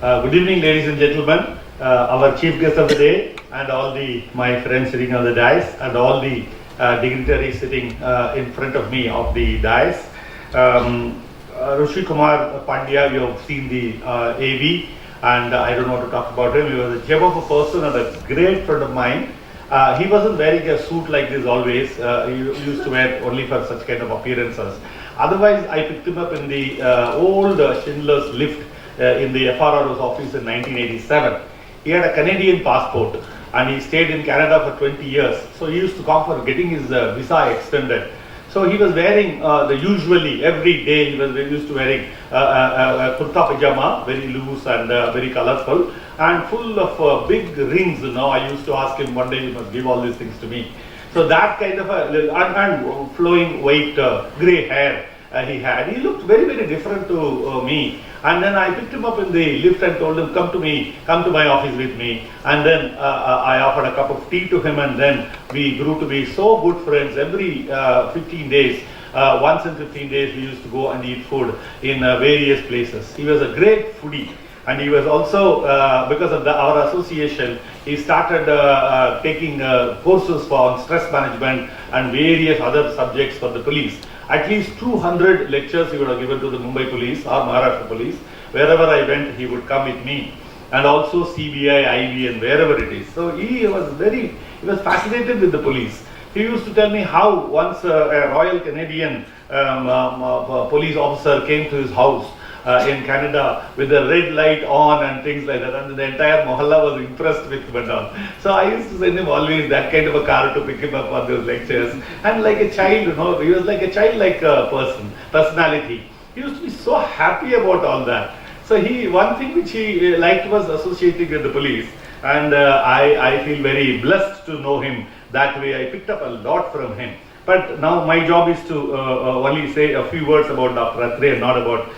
Good evening, ladies and gentlemen. Our chief guest of the day, and all my friends sitting on the dais, and all the dignitaries sitting in front of me of the dais. Rishi Kumar Pandya, you have seen the AV, and I don't want to talk about him. He was a gem of a person and a great friend of mine. He wasn't wearing a suit like this always. He used to wear only for such kind of appearances. Otherwise, I picked him up in the old Schindler's Lift in the FRRO's office in 1987. He had a Canadian passport and he stayed in Canada for 20 years. So he used to come for getting his visa extended. So he was wearing usually every day he was used to wearing a kurta pajama, very loose and very colorful and full of big rings. I used to ask him one day, you must give all these things to me. So that kind of and flowing white grey hair he had. He looked very, very different to me. And then I picked him up in the lift and told him, come to my office with me. And then I offered a cup of tea to him, and then we grew to be so good friends. Every 15 days, once in 15 days, we used to go and eat food in various places. He was a great foodie. And he was also, because of our association, he started taking courses on stress management and various other subjects for the police. At least 200 lectures he would have given to the Mumbai police or Maharashtra police. Wherever I went, he would come with me. And also CBI, IB and wherever it is. So he was fascinated with the police. He used to tell me how once a Royal Canadian police officer came to his house in Canada with the red light on and things like that, and the entire mohalla was impressed with him. So I used to send him always that kind of a car to pick him up on those lectures. And like a child, he was like a childlike personality. He used to be so happy about all that. So one thing which he liked was associating with the police, and I feel very blessed to know him that way. I picked up a lot from him. But now my job is to only say a few words about Dr. Aatre and not about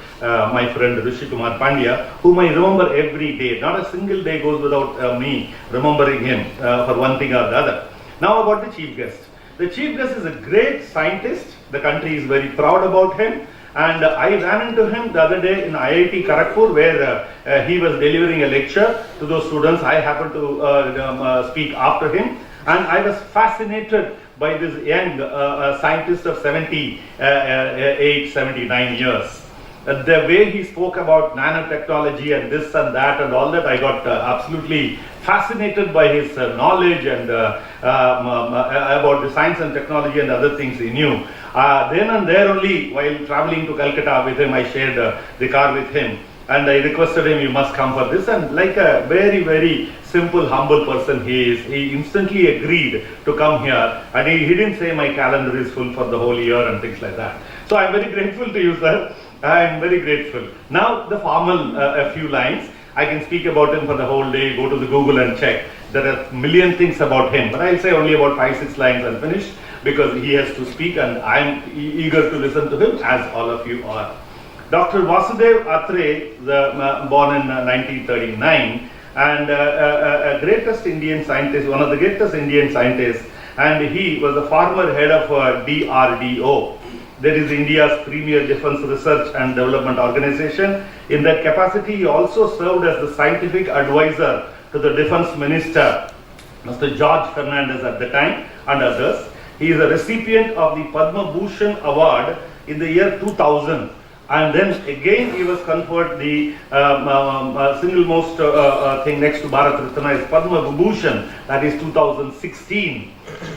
my friend Rishi Kumar Pandya, whom I remember every day. Not a single day goes without me remembering him for one thing or the other. Now about the chief guest. The chief guest is a great scientist. The country is very proud about him. And I ran into him the other day in IIT Kharagpur, where he was delivering a lecture to those students. I happened to speak after him. And I was fascinated by this young scientist of 78, 79 years. The way he spoke about nanotechnology and this and that and all that, I got absolutely fascinated by his knowledge and about the science and technology and other things he knew. Then and there only, while traveling to Calcutta with him, I shared the car with him. And I requested him, you must come for this. And like a very, very simple, humble person he is, he instantly agreed to come here. And he didn't say my calendar is full for the whole year and things like that. So I'm very grateful to you, sir. I'm very grateful. Now the formal, a few lines. I can speak about him for the whole day, go to the Google and check. There are a million things about him. But I'll say only about 5-6 lines and finish, because he has to speak and I'm eager to listen to him, as all of you are. Dr. Vasudev Aatre, born in 1939, and a greatest Indian scientist, one of the greatest Indian scientists, and he was the former head of DRDO. That is India's premier defense research and development organization. In that capacity, he also served as the scientific advisor to the defense minister, Mr. George Fernandez at the time, and others. He is a recipient of the Padma Bhushan Award in the year 2000. And then again he was conferred the single most thing next to Bharat Ratna is Padma Vibhushan, that is 2016.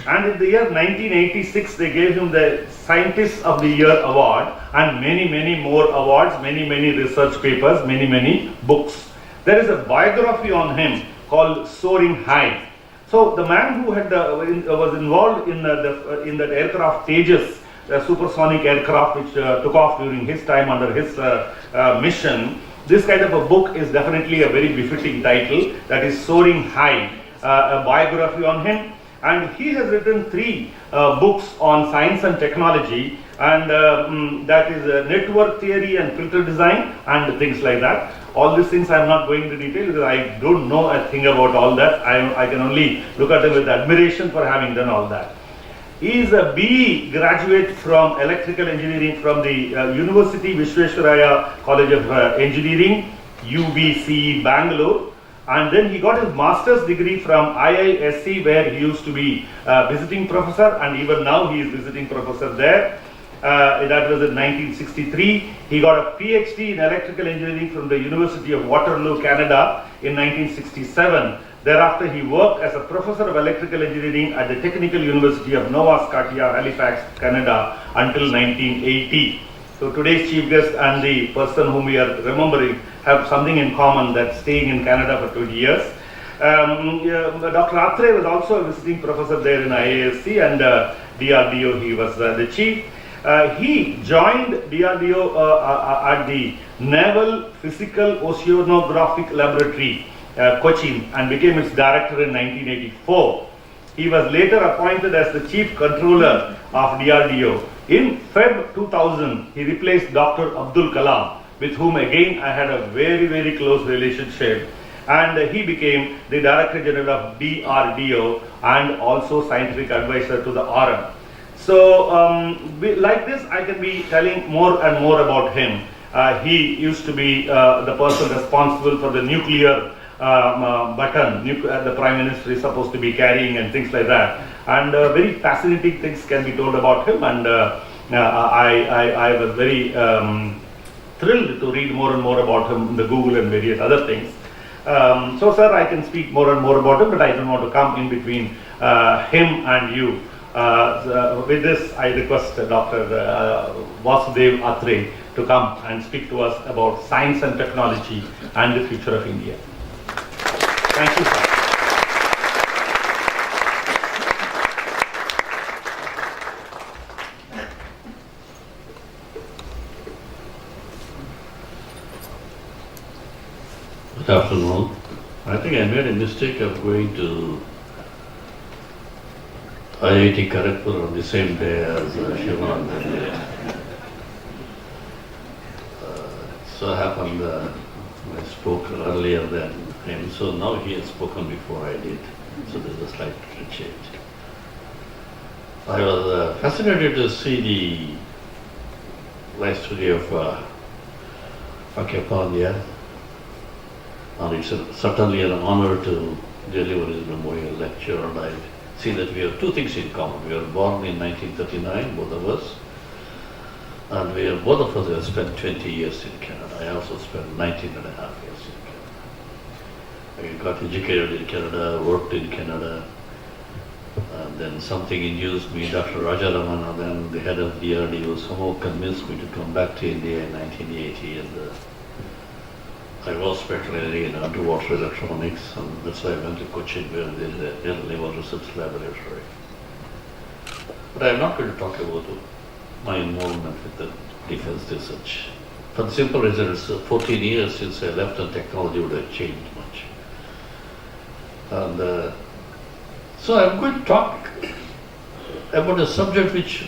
And in the year 1986 they gave him the Scientist of the Year award and many, many more awards, many, many research papers, many, many books. There is a biography on him called Soaring High. So the man who had was involved in that aircraft Tejas, a supersonic aircraft which took off during his time under his mission. This kind of a book is definitely a very befitting title, that is Soaring High, a biography on him. And he has written 3 books on science and technology, and that is network theory and filter design and things like that. All these things I am not going into detail because I don't know a thing about all that. I can only look at him with admiration for having done all that. He is a BE graduate from electrical engineering from the University Visvesvaraya College of Engineering, UBC, Bangalore. And then he got his master's degree from IISc, where he used to be visiting professor, and even now he is visiting professor there. That was in 1963. He got a PhD in electrical engineering from the University of Waterloo, Canada in 1967. Thereafter, he worked as a professor of electrical engineering at the Technical University of Nova Scotia, Halifax, Canada until 1980. So today's chief guest and the person whom we are remembering have something in common, that staying in Canada for 20 years. Dr. Aatre was also a visiting professor there in IISc, and DRDO he was the chief. He joined DRDO at the Naval Physical Oceanographic Laboratory, Cochin, and became its director in 1984. He was later appointed as the chief controller of DRDO. In Feb 2000, he replaced Dr. Abdul Kalam, with whom again I had a very, very close relationship. And he became the Director General of DRDO and also scientific advisor to the RM. So, like this, I can be telling more and more about him. He used to be the person responsible for the nuclear button the Prime Minister is supposed to be carrying and things like that. And very fascinating things can be told about him, and I was very thrilled to read more and more about him in the Google and various other things. So sir, I can speak more and more about him, but I don't want to come in between him and you. With this, I request Dr. Vasudev Aatre to come and speak to us about science and technology and the future of India. Thank you, sir. Good afternoon. I think I made a mistake of going to IIT Kharagpur on the same day as Shivan. So happened I spoke earlier than him, so now he has spoken before I did. So there's a slight change. I was fascinated to see the life story of RKP, and it's certainly an honor to deliver his memorial lecture, and I see that we have two things in common. We were born in 1939, both of us, and both of us have spent 20 years in Canada. I also spent 19 and a half years in Canada. I got educated in Canada, worked in Canada, and then something induced me. Dr. Rajaramana, then the head of DRDO, somehow convinced me to come back to India in 1980, and I was specializing in underwater electronics, and that's why I went to Cochin, where there is a Air Naval Research Laboratory. But I'm not going to talk about my involvement with the defense research. For the simple reason, it's 14 years since I left, and technology would have changed much. And so I'm going to talk about a subject which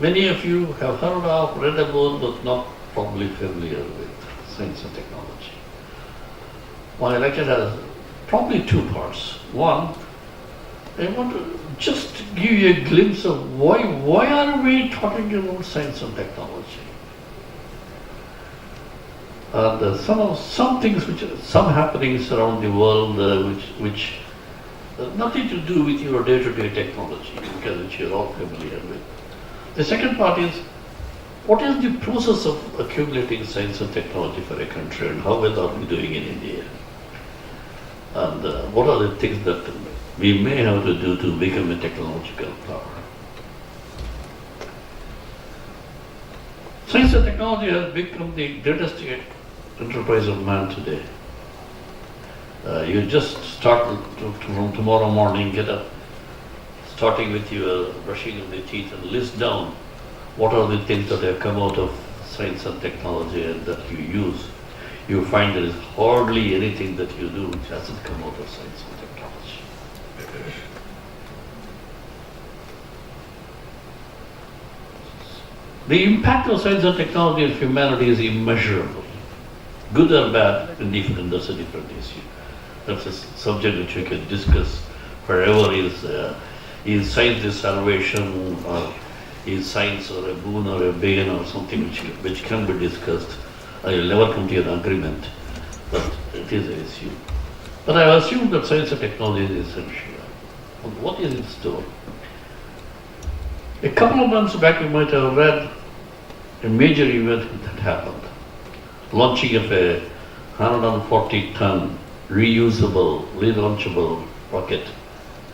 many of you have heard of, read about, but not probably familiar with: science and technology. My lecture has probably two parts. One, I want to just give you a glimpse of why are we talking about science and technology. And some things, some happenings around the world which nothing to do with your day-to-day technology, because which you're all familiar with. The second part is, what is the process of accumulating science and technology for a country, and how well are we doing in India? And what are the things that we may have to do to become a technological power? Science and technology has become the greatest enterprise of man today. You just start tomorrow morning, get up, starting with your brushing of the teeth, and list down what are the things that have come out of science and technology and that you use. You find there is hardly anything that you do which hasn't come out of science and technology. The impact of science and technology on humanity is immeasurable. Good or bad, indifferent, that's a different issue. That's a subject which we can discuss forever. Is science the salvation, or is science or a boon or a bane or something which can be discussed? I will never come to an agreement. but it is an issue. But I assume that science and technology is essential. And what is in store? A couple of months back, you might have read a major event that happened. Launching of a 140-ton reusable, relaunchable rocket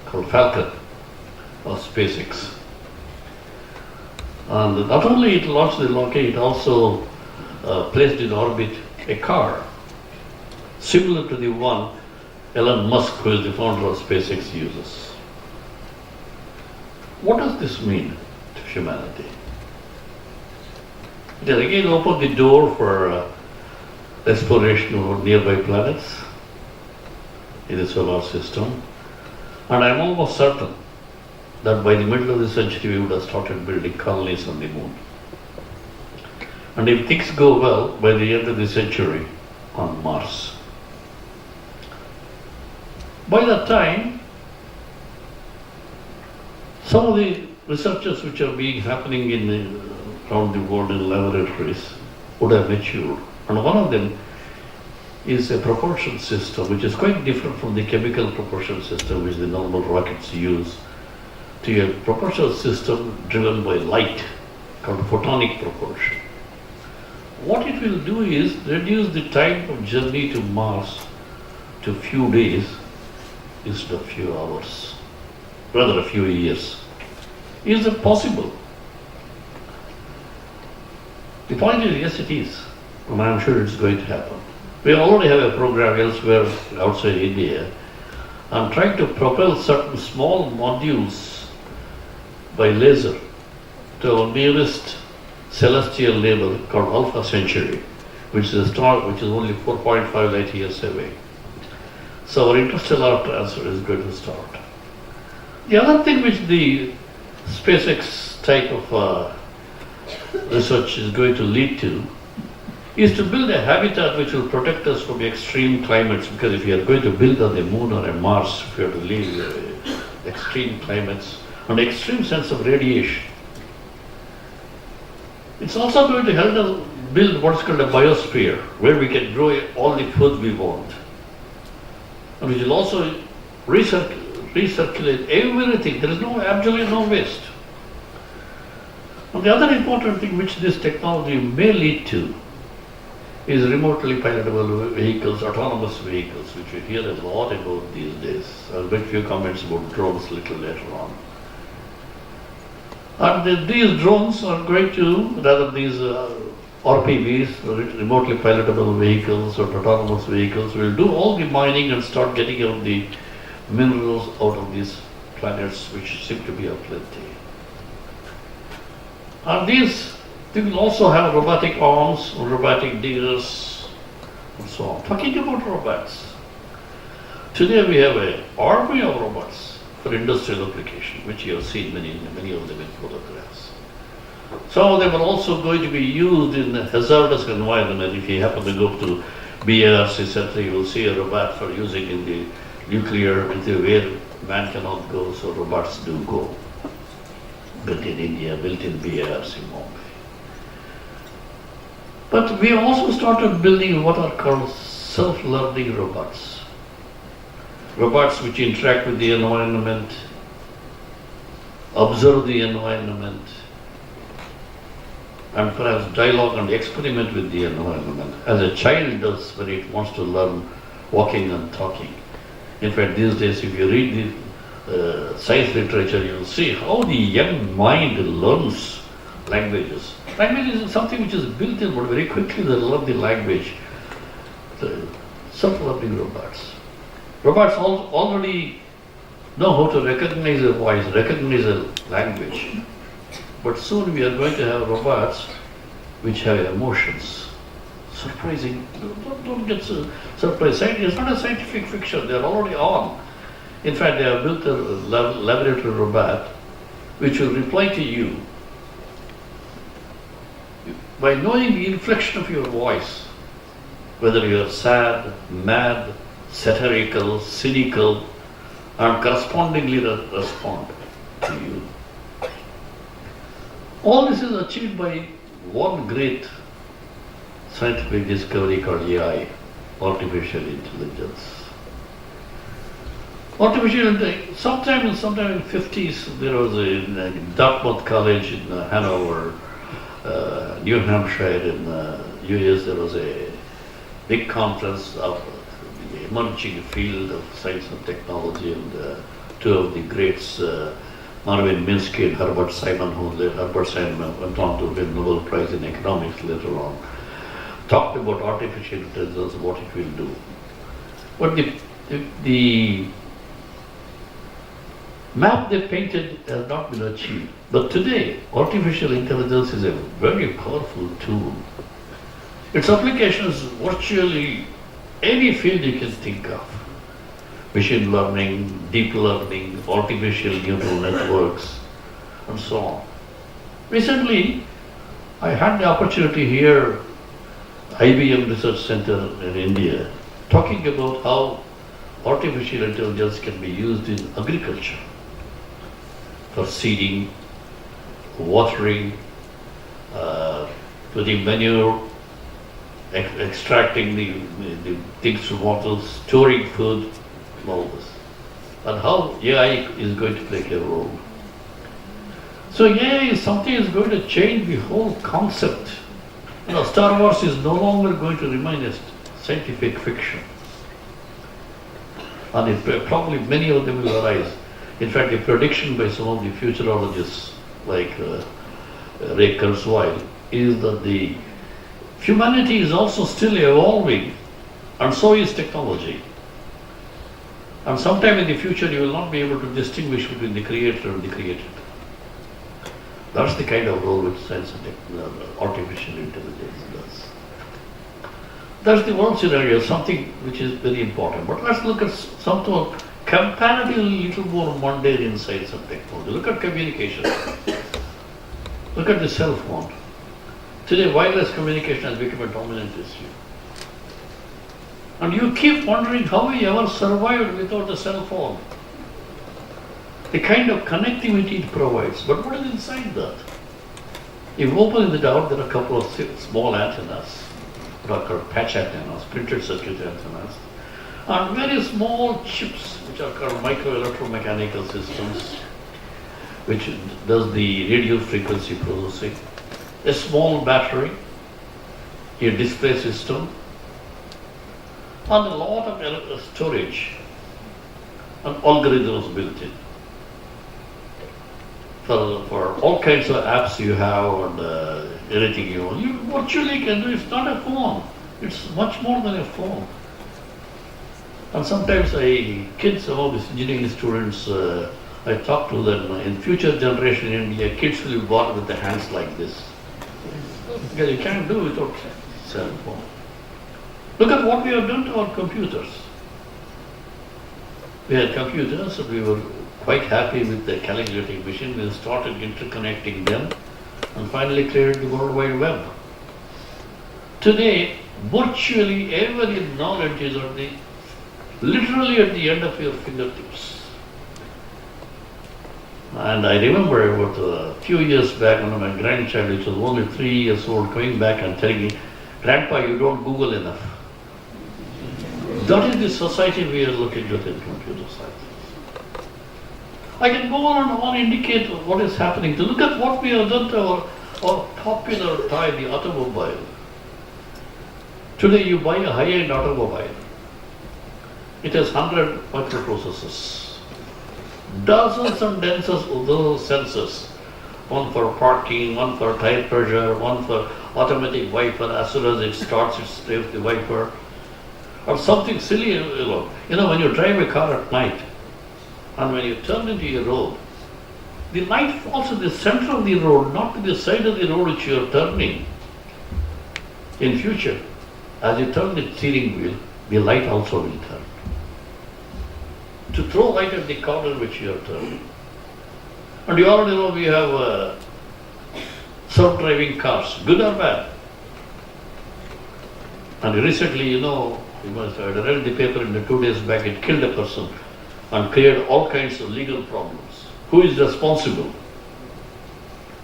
called Falcon of SpaceX. And not only it launched the rocket, it also placed in orbit a car similar to the one Elon Musk, who is the founder of SpaceX, uses. What does this mean to humanity? It has again opened the door for exploration of nearby planets in the solar system, and I'm almost certain that by the middle of the century we would have started building colonies on the moon. And if things go well, by the end of the century, on Mars. By that time, some of the researches which are happening around the world in laboratories would have matured. And one of them is a propulsion system which is quite different from the chemical propulsion system which the normal rockets use, to a propulsion system driven by light called photonic propulsion. What it will do is reduce the time of journey to Mars to a few days instead of few hours, rather a few years. Is it possible? The point is, yes, it is, and I'm sure it's going to happen. We already have a program elsewhere outside India. I'm trying to propel certain small modules by laser to our nearest celestial neighbor called Alpha Centauri, which is a star which is only 4.5 light years away. So our interstellar transfer is going to start. The other thing which the SpaceX type of research is going to lead to is to build a habitat which will protect us from extreme climates, because if you are going to build on the moon or a Mars, if you have to live extreme climates and extreme sense of radiation. It's also going to help us build what's called a biosphere, where we can grow all the food we want. And which will also recirculate everything. There is absolutely no waste. And the other important thing which this technology may lead to is remotely pilotable vehicles, autonomous vehicles, which we hear a lot about these days. I'll make a few comments about drones a little later on. And these drones are going to, rather these RPVs, remotely pilotable vehicles or autonomous vehicles, will do all the mining and start getting out the minerals out of these planets which seem to be of plenty. And they will also have robotic arms, robotic diggers, and so on. Talking about robots, today we have an army of robots for industrial application, which you have seen many of them in photographs. Some of them are also going to be used in a hazardous environment. If you happen to go to BARC center, you will see a robot for using in the nuclear, where man cannot go, so robots do go. Built in India, built in BARC in Mumbai. But we also started building what are called self-learning robots. Robots which interact with the environment, observe the environment, and perhaps dialogue and experiment with the environment, as a child does when it wants to learn walking and talking. In fact, these days, if you read the science literature, you will see how the young mind learns languages. Language is something which is built in, but very quickly they learn the language. The self-learning robots. Robots already know how to recognize a voice, recognize a language. But soon we are going to have robots which have emotions. Surprising. Don't get surprised. It's not a scientific fiction. They are already on. In fact, they have built a laboratory robot which will reply to you by knowing the inflection of your voice, whether you are sad, mad, satirical, cynical, and correspondingly respond to you. All this is achieved by one great scientific discovery called AI, artificial intelligence. Artificial intelligence, sometime in 50s, there was in Dartmouth College in Hanover, New Hampshire in US, there was a big conference of the emerging field of science and technology, and two of the greats, Marvin Minsky and Herbert Simon, Herbert Simon went on to win Nobel Prize in economics later on, talked about artificial intelligence, what it will do. But the map they painted has not been achieved. But today, artificial intelligence is a very powerful tool. Its application is virtually any field you can think of. Machine learning, deep learning, artificial neural networks, and so on. Recently, I had the opportunity here, IBM Research Center in India, talking about how artificial intelligence can be used in agriculture for seeding, watering, putting manure, extracting the things from water, storing food, and all this. And how AI is going to play a role. So AI is something that is going to change the whole concept. You know, Star Wars is no longer going to remain a scientific fiction. And probably many of them will arise. In fact, a prediction by some of the futurologists like Ray Kurzweil is that the humanity is also still evolving, and so is technology. And sometime in the future you will not be able to distinguish between the creator and the created. That's the kind of role which science and artificial intelligence does. That's the world scenario, something which is very important. But let's look at something comparatively little more mundane in science and technology. Look at communication. Look at the cell phone. Today, wireless communication has become a dominant issue. And you keep wondering how we ever survived without a cell phone. The kind of connectivity it provides. But what is inside that? If you open it out, there are a couple of small antennas, what are called patch antennas, printed circuit antennas, and very small chips, which are called micro-electromechanical systems, which does the radio frequency processing, a small battery, a display system, and a lot of storage and algorithms built in. For all kinds of apps you have and anything you want, you virtually can do. It's not a phone. It's much more than a phone. And sometimes I kid some of these engineering students, I talk to them, in future generation in India, kids will be born with their hands like this. Because you can't do without cell phone. Look at what we have done to our computers. We had computers and we were quite happy with the calculating machine. We started interconnecting them and finally created the World Wide Web. Today, virtually every knowledge is literally at the end of your fingertips. And I remember about a few years back when my grandchild, which was only 3 years old, coming back and telling me, "Grandpa, you don't Google enough." That is the society we are looking at in computer science. I can go on and on indicate what is happening. To look at what we have done to our popular toy, the automobile. Today you buy a high-end automobile. It has 100 microprocessors, dozens and dozens of those sensors. One for parking, one for tire pressure, one for automatic wiper. As soon as it starts, it strays the wiper. Or something silly, you know, when you drive a car at night, and when you turn into a road, the light falls to the center of the road, not to the side of the road which you are turning. In future, as you turn the steering wheel, the light also will turn. To throw light at the corner which you are turning. And you already know we have self-driving cars, good or bad. And recently, you know, you must have read the paper in the 2 days back, it killed a person and created all kinds of legal problems. Who is responsible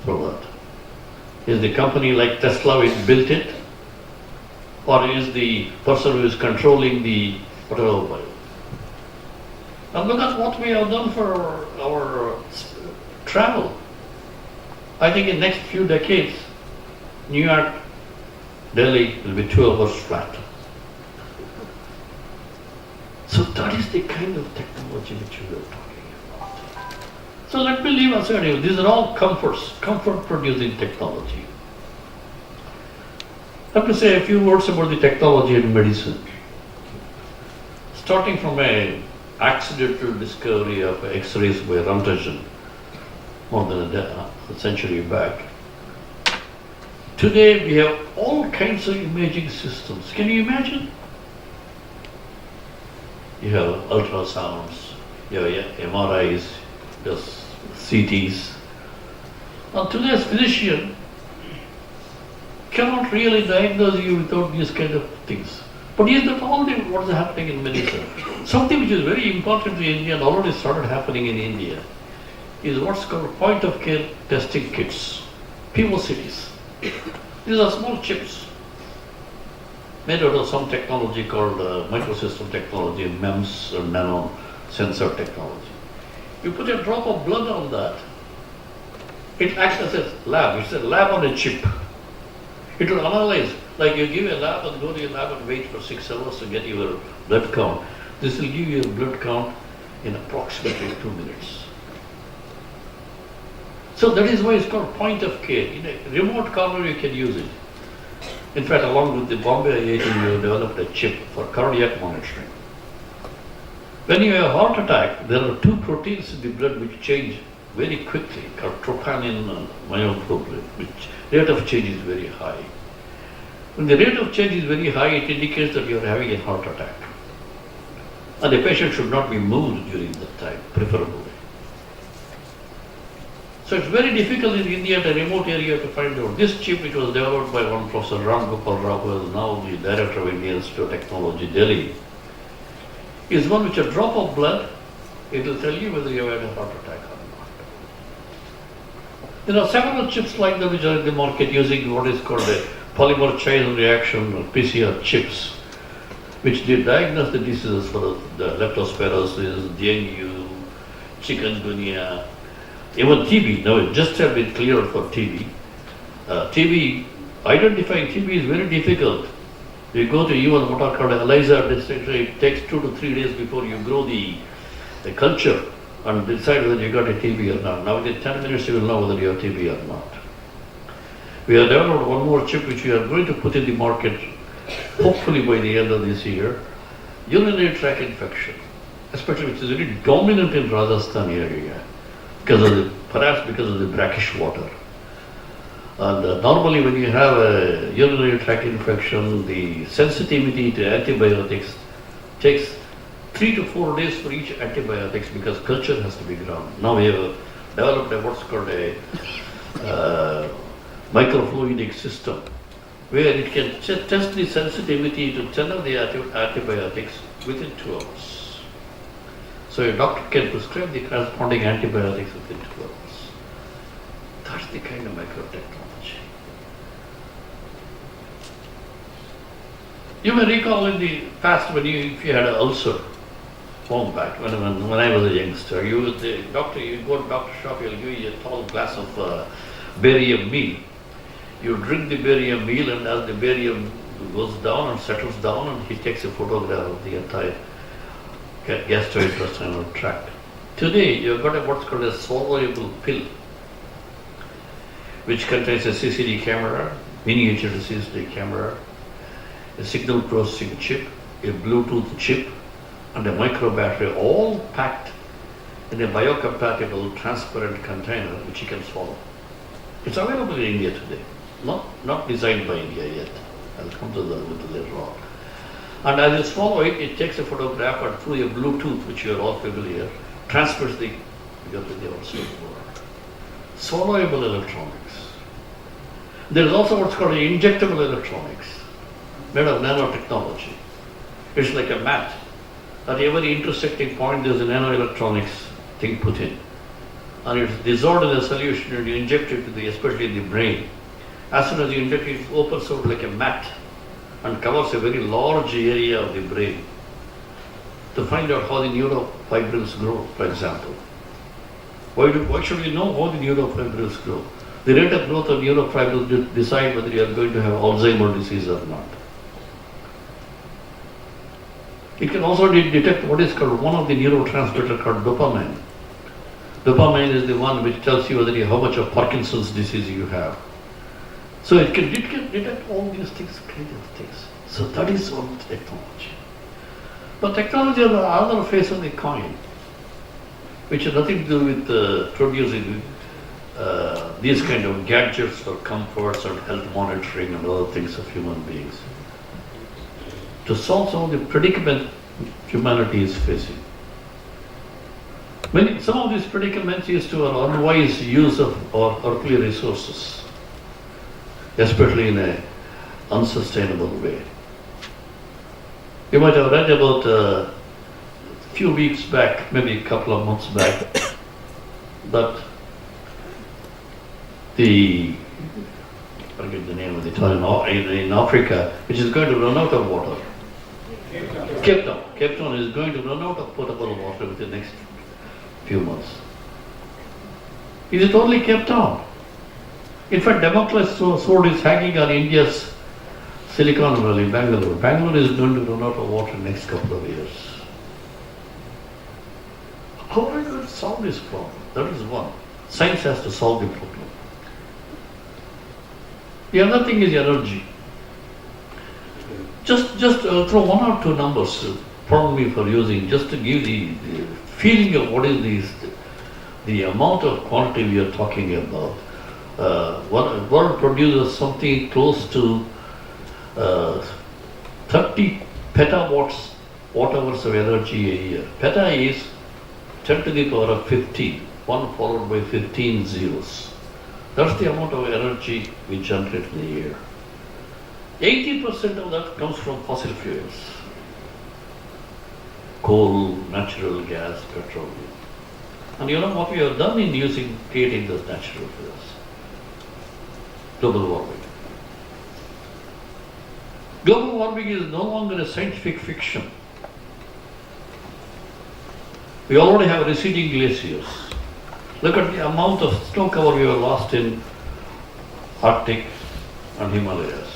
for that? Is the company like Tesla which built it? or is the person who is controlling the automobile. And look at what we have done for our travel. I think in next few decades, New York, Delhi will be 2 hours flat. So that is the kind of technology which we are talking about. So let me leave aside, these are all comfort producing technology. I have to say a few words about the technology in medicine. Starting from an accidental discovery of X-rays by Röntgen more than a century back. Today we have all kinds of imaging systems. Can you imagine? You have ultrasounds, you have MRIs, there's CTs. And today's physician cannot really diagnose you without these kind of things. But is that only what is happening in medicine? Something which is very important to India and already started happening in India is what's called point of care testing kits, POCTs. These are small chips made out of some technology called microsystem technology, MEMS or nano sensor technology. You put a drop of blood on that, it acts as a lab. It's a lab on a chip. It will analyze, like you give a lab and go to your lab and wait for 6 hours to get your blood count. This will give you a blood count in approximately 2 minutes. So that is why it's called point of care. In a remote corner you can use it. In fact, along with the Bombay IIT, we have developed a chip for cardiac monitoring. When you have a heart attack, there are 2 proteins in the blood which change very quickly, called troponin and myoglobin, which rate of change is very high. When the rate of change is very high, it indicates that you are having a heart attack. And the patient should not be moved during that time, preferably. So it's very difficult in India, at a remote area, to find out. This chip, which was developed by one Professor Ram Gopal Rao, who is now the Director of Indian Institute of Technology, Delhi, is one which a drop of blood, it will tell you whether you have had a heart attack or not. There are several chips like that which are in the market using what is called a polymer chain reaction or PCR chips, which they diagnose the diseases for the leptospirosis, dengue, chikungunya, even TB. Now it just have been cleared for TB. Identifying TB is very difficult. You go to even what are called ELISA distinction, it takes 2 to 3 days before you grow the culture and decide whether you got a TB or not. Now within 10 minutes you will know whether you have TB or not. We have developed one more chip which we are going to put in the market, hopefully by the end of this year, urinary tract infection, especially which is very dominant in Rajasthan area, perhaps because of the brackish water. And normally when you have a urinary tract infection, the sensitivity to antibiotics takes 3 to 4 days for each antibiotics because culture has to be ground. Now we have developed what's called a microfluidic system where it can test the sensitivity to 10 of the antibiotics within 2 hours. So a doctor can prescribe the corresponding antibiotics within 2 hours. That's the kind of microtechnology. You may recall in the past when if you had an ulcer, long back, when I was a youngster, you go to doctor shop, he'll give you a tall glass of barium meal. You drink the barium meal, and as the barium goes down and settles down, and he takes a photograph of the entire gastrointestinal tract. Today, you've got what's called a swallowable pill, which contains a CCD camera, miniature CCD camera, a signal processing chip, a Bluetooth chip, and a micro battery, all packed in a biocompatible transparent container which you can swallow. It's available in India today, not designed by India yet. I'll come to that later on. And as you swallow it, it takes a photograph and through a Bluetooth, which you are all familiar, transfers the outside world. Swallowable electronics. There is also what's called injectable electronics, made of nanotechnology. It's like a mat. At every intersecting point, there's a nanoelectronics thing put in. And it's dissolved in a solution and you inject it especially in the brain. As soon as you inject it, it opens out like a mat. and covers a very large area of the brain to find out how the neurofibrils grow, for example. Why should we know how the neurofibrils grow? The rate of growth of neurofibrils decide whether you are going to have Alzheimer's disease or not. It can also detect what is called one of the neurotransmitters called dopamine. Dopamine is the one which tells you how much of Parkinson's disease you have. So it can detect all these things, kind of things. So that is one technology. But technology on the other face of the coin, which has nothing to do with producing these kind of gadgets for comforts and health monitoring and other things of human beings, to solve some of the predicament humanity is facing. Some of these predicaments is to our unwise use of our earthly resources, especially in an unsustainable way. You might have read about a few weeks back, maybe a couple of months back, that I forget the name of the town in Africa, which is going to run out of water. Cape Town is going to run out of potable water within the next few months. Is it only Cape Town? In fact, Democles sword is hanging on India's Silicon Valley, Bangalore. Bangalore is going to run out of water in the next couple of years. How are we going to solve this problem? That is one. Science has to solve the problem. The other thing is energy. Just throw one or two numbers, pardon me for using, just to give the feeling of what is the amount of quantity we are talking about. World produces something close to 30 petawatts, watt-hours of energy a year. Peta is 10 to the power of 15, 1 followed by 15 zeros. That's the amount of energy we generate in a year. 80% of that comes from fossil fuels. Coal, natural gas, petroleum. And you know what we have done in creating those natural fuels? Global warming. Global warming is no longer a scientific fiction. We already have receding glaciers. Look at the amount of snow cover we have lost in Arctic and Himalayas.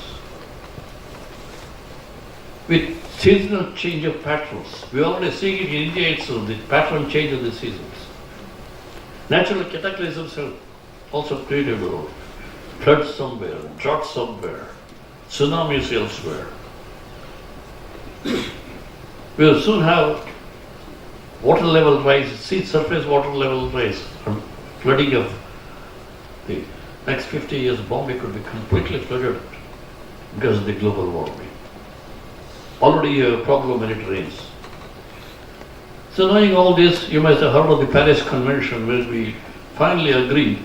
With seasonal change of patterns, we are already seeing it in India itself, the pattern change of the seasons. Natural cataclysms have also created a role. Floods somewhere, drought somewhere, tsunamis elsewhere. We will soon have water level rise, sea surface water level rise, from flooding of the next 50 years. Bombay could be completely flooded because of the global warming. Already a problem when it rains. So knowing all this, you must have heard of the Paris Convention, where we finally agreed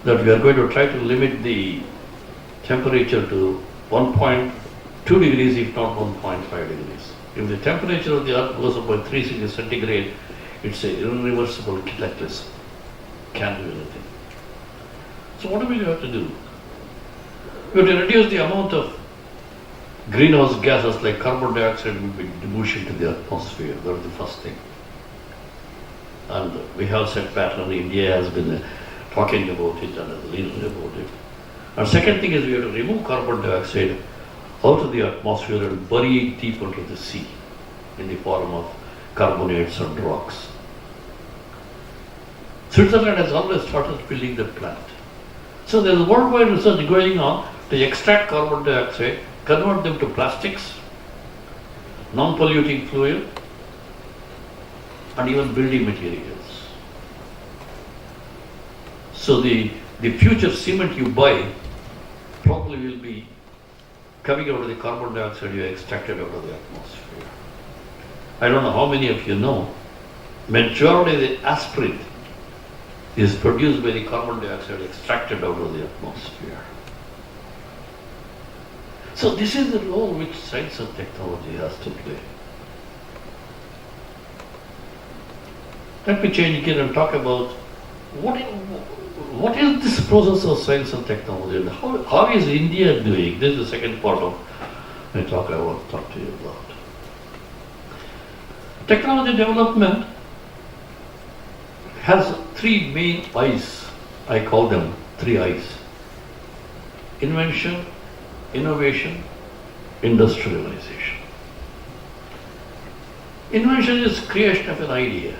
that we are going to try to limit the temperature to 1.2 degrees, if not 1.5 degrees. If the temperature of the earth goes up by 3 degrees centigrade, it's an irreversible cataclysm. Can't do anything. So what do we have to do? We have to reduce the amount of greenhouse gases like carbon dioxide will be distributed into the atmosphere. That's the first thing. And we have set pattern. India has been talking about it and has leading about it. And second thing is we have to remove carbon dioxide out of the atmosphere and bury it deep into the sea in the form of carbonates and rocks. Switzerland has always started building that plant. So there is worldwide research going on to extract carbon dioxide, convert them to plastics, non-polluting fluid, and even building materials. So the future cement you buy probably will be coming out of the carbon dioxide you extracted out of the atmosphere. I don't know how many of you know, majority of the aspirin is produced by the carbon dioxide extracted out of the atmosphere. So this is the role which science and technology has to play. Let me change gear and talk about what is this process of science and technology and how is India doing? This is the second part of I want to talk to you about. Technology development has three main I's. I call them three I's. Invention, innovation, industrialization. Invention is creation of an idea.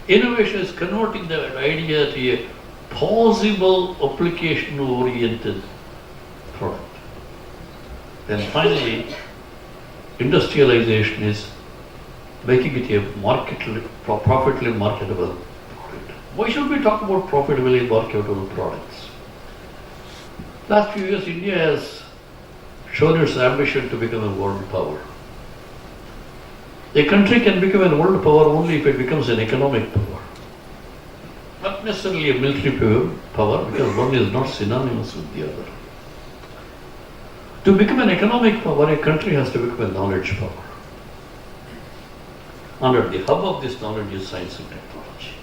Innovation is converting that idea to a possible application-oriented product. Then finally, industrialization is making it a profitably marketable product. Why should we talk about profitably marketable products? Last few years, India has shown its ambition to become a world power. A country can become a world power only if it becomes an economic power. Not necessarily a military power, because one is not synonymous with the other. To become an economic power, a country has to become a knowledge power. And at the hub of this knowledge is science and technology.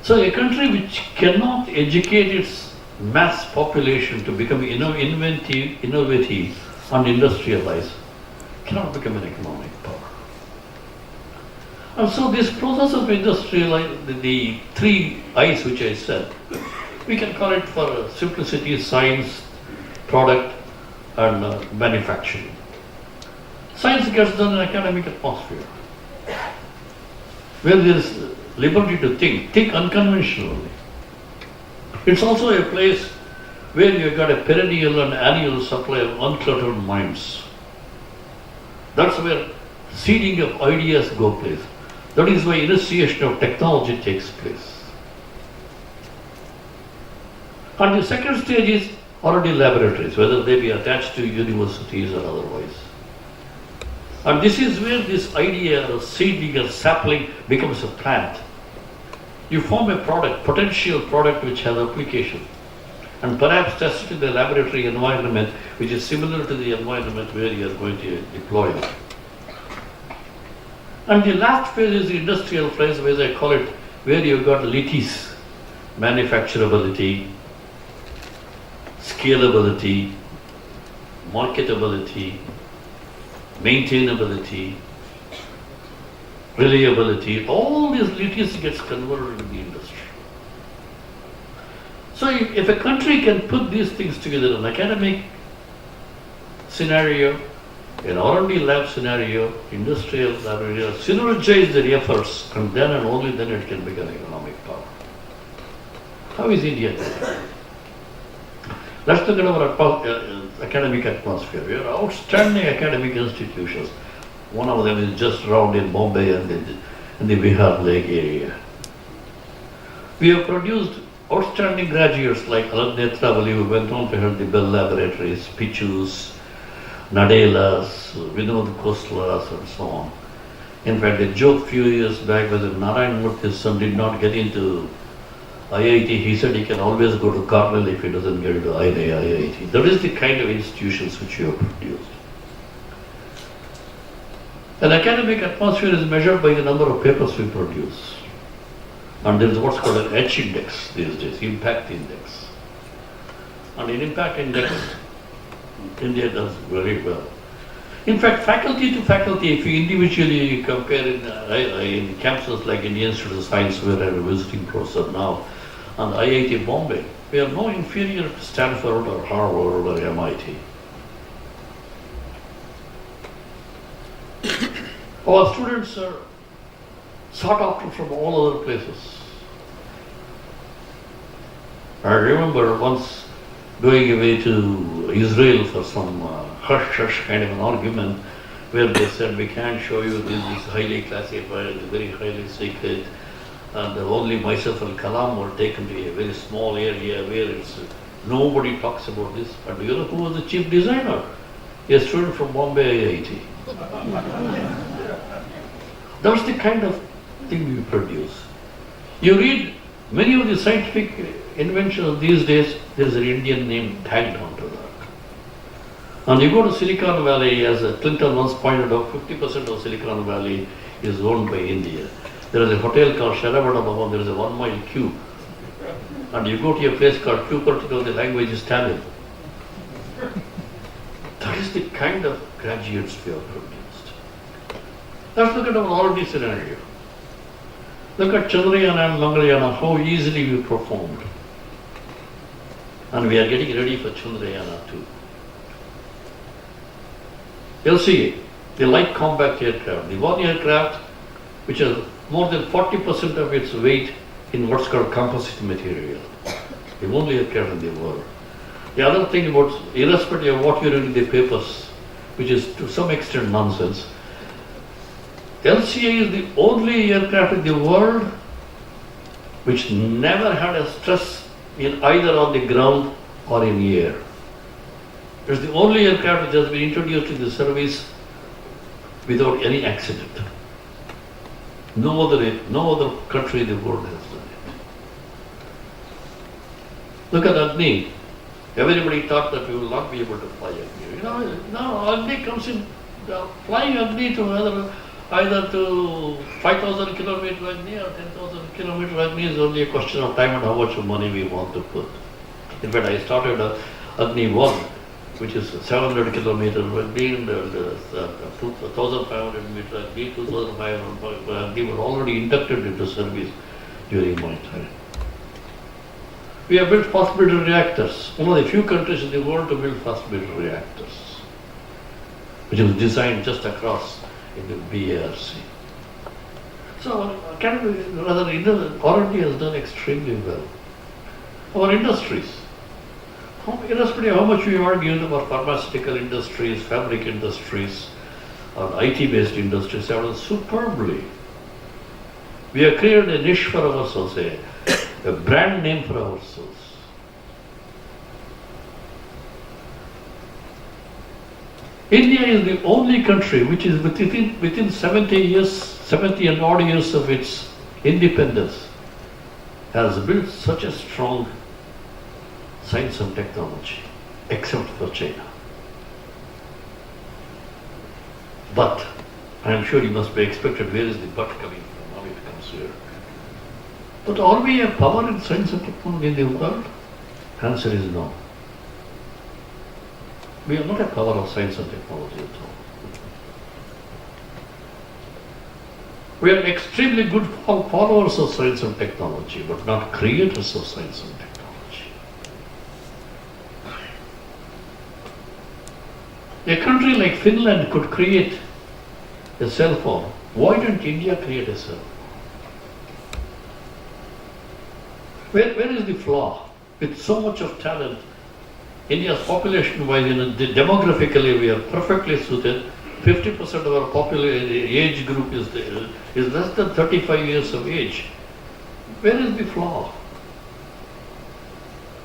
So a country which cannot educate its mass population to become innovative and industrialized cannot become an economic power. And so this process of industrialization, the three I's which I said, we can call it for simplicity, science, product, and manufacturing. Science gets done in academic atmosphere, where there is liberty to think unconventionally. It's also a place where you've got a perennial and annual supply of uncluttered minds. That's where seeding of ideas go place. That is why initiation of technology takes place. And the second stage is already laboratories, whether they be attached to universities or otherwise. And this is where this idea of seeding or sapling becomes a plant. You form a product, potential product which has application, and perhaps test it in the laboratory environment which is similar to the environment where you are going to deploy it. And the last phase is the industrial phase, as I call it, where you've got litis, manufacturability, scalability, marketability, maintainability, reliability. All these litis gets converted in the industry. So if a country can put these things together, an academic scenario, an R&D lab scenario, industrial laboratory, synergize their efforts, and then and only then it can become economic power. How is India today? Let's look at our academic atmosphere. We have outstanding academic institutions. One of them is just around in Bombay and in the Bihar Lake area. We have produced outstanding graduates like Aladnetra Vali, who went on to head the Bell Laboratories, Pichus, Nadelas, Vinod Khoslas, and so on. In fact, a joke few years back was that Narayan Murthy's son did not get into IIT. He said he can always go to Cornell if he doesn't get into IIT. That is the kind of institutions which you have produced. An academic atmosphere is measured by the number of papers we produce. And there is what's called an H index these days, impact index. And in impact index, India does very well. In fact, faculty to faculty, if you individually compare in campuses like Indian Institute of Science, where I'm a visiting professor now, and IIT Bombay, we are no inferior to Stanford or Harvard or MIT. Our students are sought after from all other places. I remember once going away to Israel for some hush-hush kind of an argument where they said, we can't show you this is highly classified, very highly secret, and only myself and Kalam were taken to a very small area where nobody talks about this. And do you know who was the chief designer? A student from Bombay IIT. That's the kind of thing we produce. You read many of the scientific inventions these days, there is an Indian name tagged onto that. And you go to Silicon Valley, as Clinton once pointed out, 50% of Silicon Valley is owned by India. There is a hotel called Sharavana Bhavan, there is a 1 mile queue. and you go to a place called Cupertino, the language is Tamil. That is the kind of graduates we have produced. Let's look at our already scenario. Look at Chandrayaan and Mangalyaan, how easily we performed. And we are getting ready for Chandrayaan too. LCA, the light combat aircraft, the one aircraft which has more than 40% of its weight in what's called composite material. The only aircraft in the world. The other thing about, irrespective of what you read in the papers, which is to some extent nonsense, LCA is the only aircraft in the world which never had a stress in either on the ground or in the air. It's the only aircraft which has been introduced in the service without any accident. No other country in the world has done it. Look at Agni. Everybody thought that we will not be able to fly Agni. Now Agni comes in, flying Agni to either to 5,000 kilometer Agni or 10,000 kilometer Agni is only a question of time and how much money we want to put. In fact, I started Agni 1, which is 700 kilometer Agni and 1,500 meter Agni, 2,500 Agni were already inducted into service during my time. We have built fast breeder reactors, one of the few countries in the world to build fast breeder reactors, which was designed just across in the BARC. So our academy, rather R&D has done extremely well. Our industries, irrespective of how much we argue about pharmaceutical industries, fabric industries, or IT-based industries, have done superbly. We have created a niche for ourselves, a brand name for ourselves. India is the only country which is within 70 and odd years of its independence has built such a strong science and technology, except for China. But I am sure you must be expected, where is the but coming from? Now it comes here. But are we a power in science and technology in the world? Answer is no. We are not a power of science and technology at all. We are extremely good followers of science and technology, but not creators of science and technology. A country like Finland could create a cell phone. Why didn't India create a cell phone? Where is the flaw? With so much of talent, India's population-wise, demographically, we are perfectly suited. 50% of our population age group is less than 35 years of age. Where is the flaw?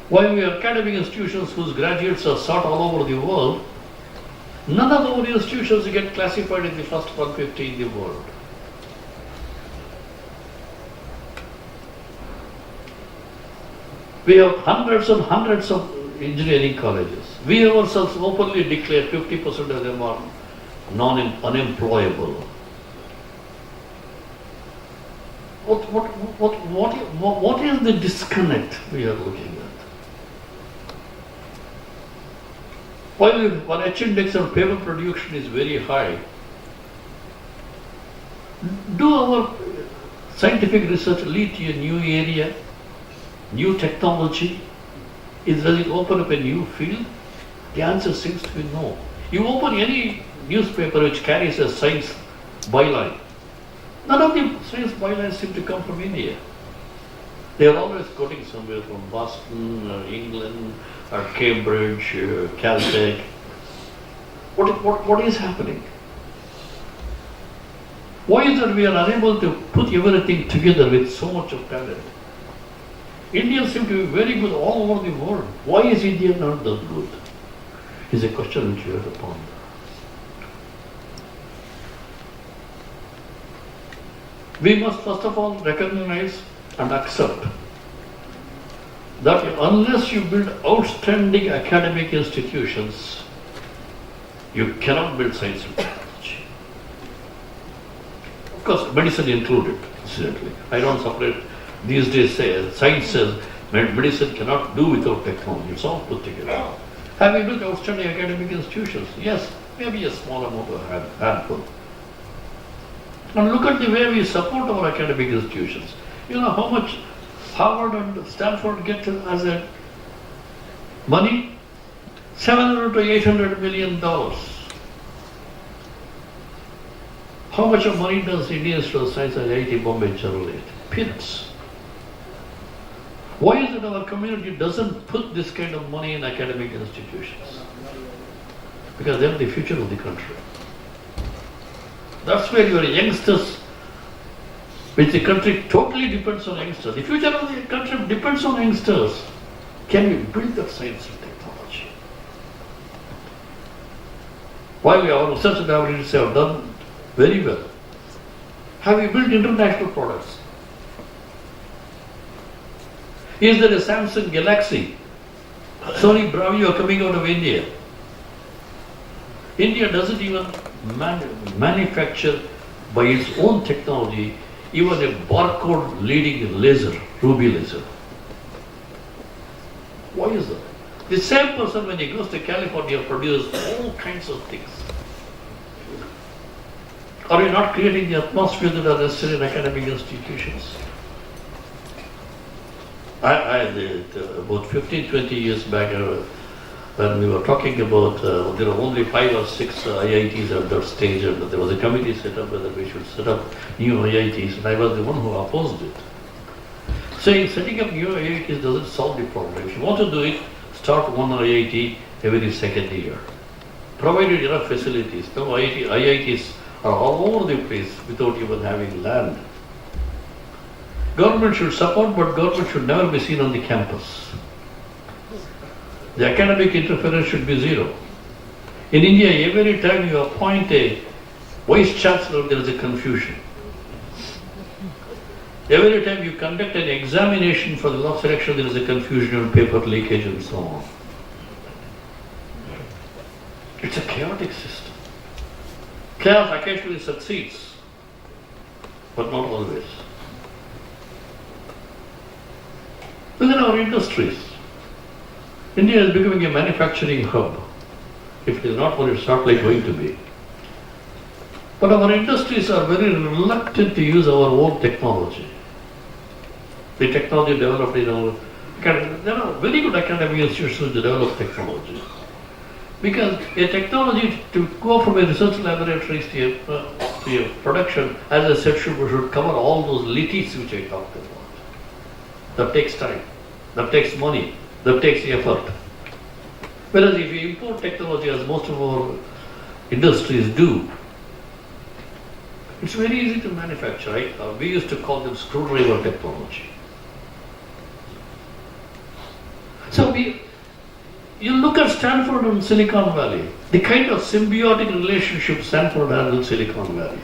While we have academic institutions whose graduates are sought all over the world, none of our institutions get classified in the first 150 in the world. We have hundreds and hundreds of engineering colleges. We ourselves openly declare 50% of them are unemployable. What is the disconnect we are looking at? While H index of paper production is very high, do our scientific research lead to a new area, new technology? Does it open up a new field? The answer seems to be no. You open any newspaper which carries a science byline, none of the science bylines seem to come from India. They are always quoting somewhere from Boston, or England, or Cambridge, Caltech. What is happening? Why is it we are unable to put everything together with so much of talent? Indians seem to be very good all over the world. Why is India not that good? Is a question which you have to ponder. We must first of all recognize and accept that unless you build outstanding academic institutions, you cannot build science and technology. Of course, medicine included, incidentally. I don't separate. These days, science says Medicine cannot do without technology. It's all put together. Have we built outstanding academic institutions? Yes, maybe a small amount of handful. And look at the way we support our academic institutions. You know how much Harvard and Stanford get as a money? $700 to $800 million. How much of money does Indian Institute of Science and IIT Bombay generate? Peanuts. Why is it our community doesn't put this kind of money in academic institutions? Because they are the future of the country. That's where your youngsters, which the country totally depends on youngsters. The future of the country depends on youngsters. Can we build that science and technology? While our research and laboratories have done very well, have we built international products? Is there a Samsung Galaxy, Sony Bravia coming out of India? India doesn't even manufacture by its own technology even a barcode leading laser, ruby laser. Why is that? The same person when he goes to California produces all kinds of things. Are we not creating the atmosphere that are necessary in academic institutions? About 15, 20 years back, when we were talking about, there were only 5 or 6 IITs at that stage, and there was a committee set up whether we should set up new IITs, and I was the one who opposed it. Saying setting up new IITs doesn't solve the problem. If you want to do it, start one IIT every second year. Provided enough facilities. Now IITs are all over the place without even having land. Government should support, but government should never be seen on the campus. The academic interference should be zero. In India, every time you appoint a vice chancellor, there is a confusion. Every time you conduct an examination for the law selection, there is a confusion and paper leakage and so on. It's a chaotic system. Chaos occasionally succeeds, but not always. Look at our industries. India is becoming a manufacturing hub, if it is not what it's not like going to be. But our industries are very reluctant to use our own technology. The technology developed in our, there are very good academic institutions to develop technology. Because a technology to go from a research laboratory to a production, as I said, should cover all those lities which I talked about. That takes time, that takes money, that takes effort. Whereas if you import technology, as most of our industries do, it's very easy to manufacture, right? We used to call them screwdriver technology. So you look at Stanford and Silicon Valley, the kind of symbiotic relationship Stanford has with Silicon Valley.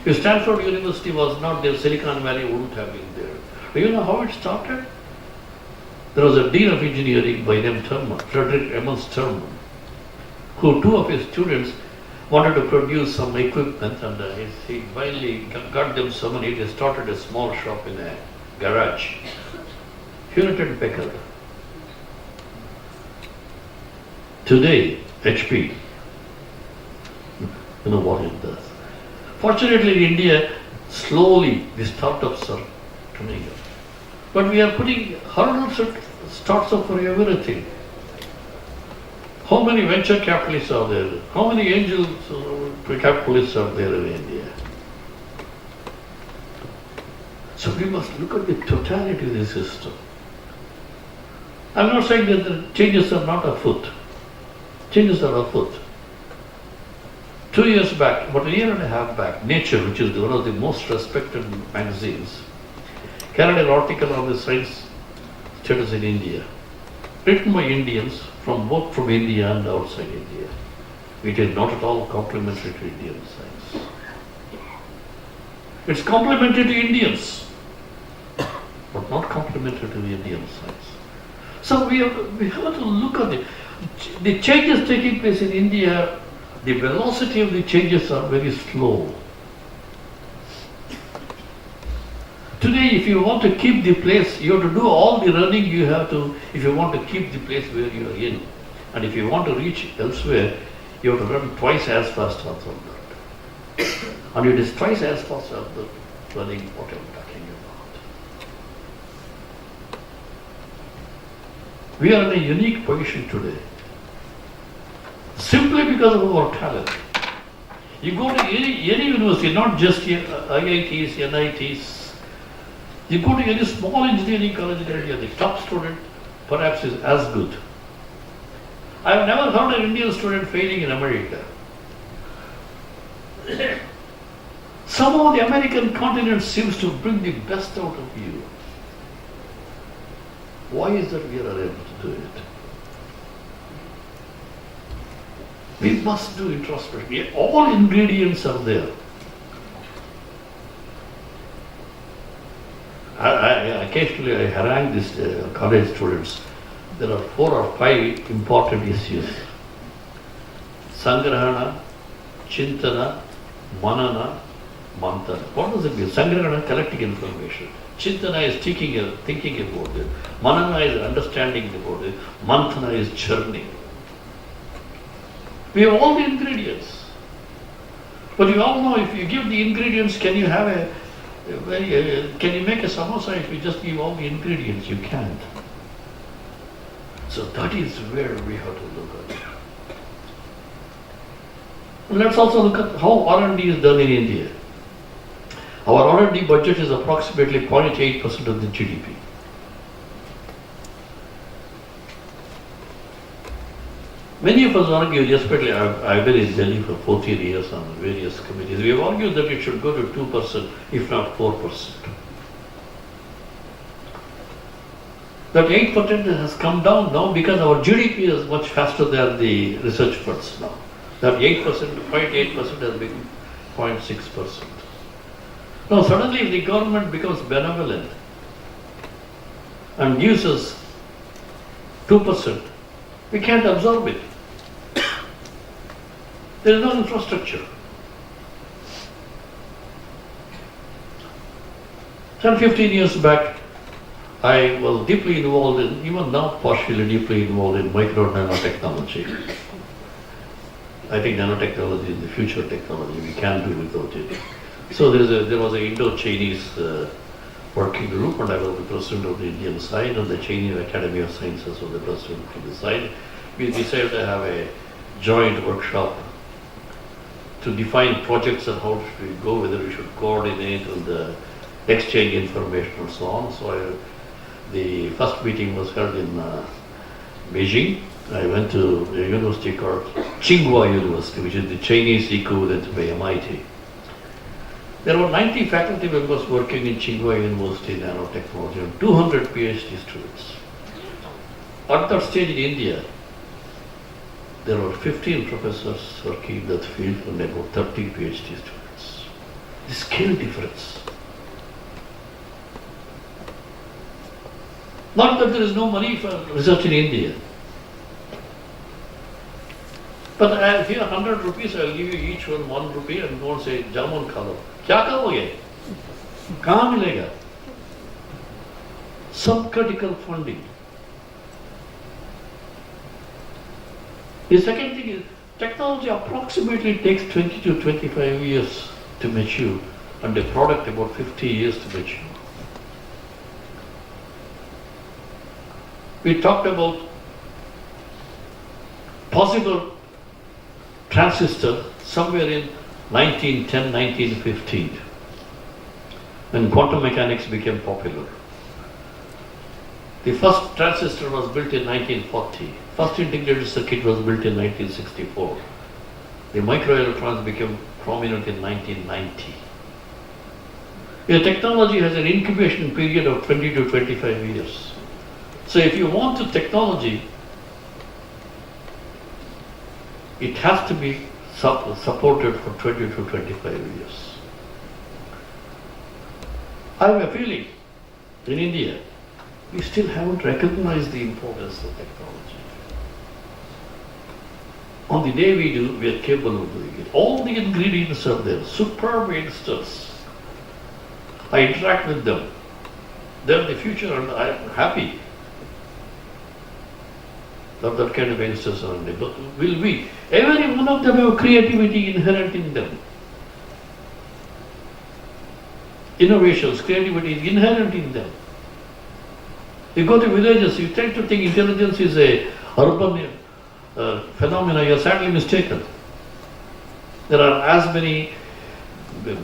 If Stanford University was not there, Silicon Valley wouldn't have been there. Do you know how it started? There was a dean of engineering by name Frederick Emmons Terman, who 2 of his students wanted to produce some equipment, and he finally got them some money. They started a small shop in a garage. Hewlett & Packard. Today, HP, you know what it does. Fortunately, in India, slowly the startups are coming up. But we are putting hurdles at startups for everything. How many venture capitalists are there? How many angel capitalists are there in India? So we must look at the totality of the system. I'm not saying that the changes are not afoot. Changes are afoot. 2 years back, about a year and a half back, Nature, which is one of the most respected magazines, carried an article on the science status in India, written by Indians from both from India and outside India. It is not at all complimentary to Indian science. It's complimentary to Indians, but not complimentary to the Indian science. So we have to look at the changes taking place in India. The velocity of the changes are very slow. Today, if you want to keep the place, you have to do all the running you have to, if you want to keep the place where you are in. And if you want to reach elsewhere, you have to run twice as fast as on that. And it is twice as fast as the running what I'm talking about. We are in a unique position today. Simply because of our talent. You go to any university, not just IITs, NITs, you go to any small engineering college in India, the top student perhaps is as good. I have never heard an Indian student failing in America. Somehow the American continent seems to bring the best out of you. Why is that we are able to do it? We must do introspection. All ingredients are there. Occasionally I harangue these college students. There are 4 or 5 important issues. Sangrahana, Chintana, Manana, Mantana. What does it mean? Sangrahana, collecting information. Chintana is thinking about it. Manana is understanding about it. Mantana is journeying. We have all the ingredients. But you all know if you give the ingredients, can you have can you make a samosa if you just give all the ingredients? You can't. So that is where we have to look at it. And let's also look at how R&D is done in India. Our R&D budget is approximately 0.8% of the GDP. Many of us argue, especially I've been in Delhi for 14 years on various committees, we have argued that it should go to 2%, if not 4%. That 8% has come down now because our GDP is much faster than the research funds now. That 8%, 0.8% has become 0.6%. Now suddenly if the government becomes benevolent and gives us 2%, we can't absorb it. There is no infrastructure. 10, 15 years back, I was deeply involved in, even now partially deeply involved in micro nanotechnology. I think nanotechnology is the future technology. We can't do without it. So there was an Indo-Chinese working group, and I was the president of the Indian side, and the Chinese Academy of Sciences was the president of the side. We decided to have a joint workshop to define projects and how should we go, whether we should coordinate and exchange information and so on. So the first meeting was held in Beijing. I went to a university called Tsinghua University, which is the Chinese equivalent to MIT. There were 90 faculty members working in Tsinghua University in nanotechnology and 200 PhD students. At that stage in India, there were 15 professors working in that field and about 30 PhD students. The scale difference. Not that there is no money for research in India. But if you have 100 rupees, I'll give you each one 1 rupee and go and say, Jamun khalo. Kya kaloge? Kahan milega? Subcritical funding. The second thing is, technology approximately takes 20 to 25 years to mature, and the product about 50 years to mature. We talked about possible transistor somewhere in 1910, 1915, when quantum mechanics became popular. The first transistor was built in 1940. First integrated circuit was built in 1964. The microelectrons became prominent in 1990. The technology has an incubation period of 20 to 25 years. So if you want the technology, it has to be supported for 20 to 25 years. I have a feeling in India, we still haven't recognized the importance of technology. On the day we do, we are capable of doing it. All the ingredients are there. Superb youngsters I interact with them. They're the future and I am happy that kind of youngsters are in there. But will we? Every one of them have creativity inherent in them. Innovations, creativity is inherent in them. You go to villages, you tend to think intelligence is a urban phenomena. You are sadly mistaken. There are as many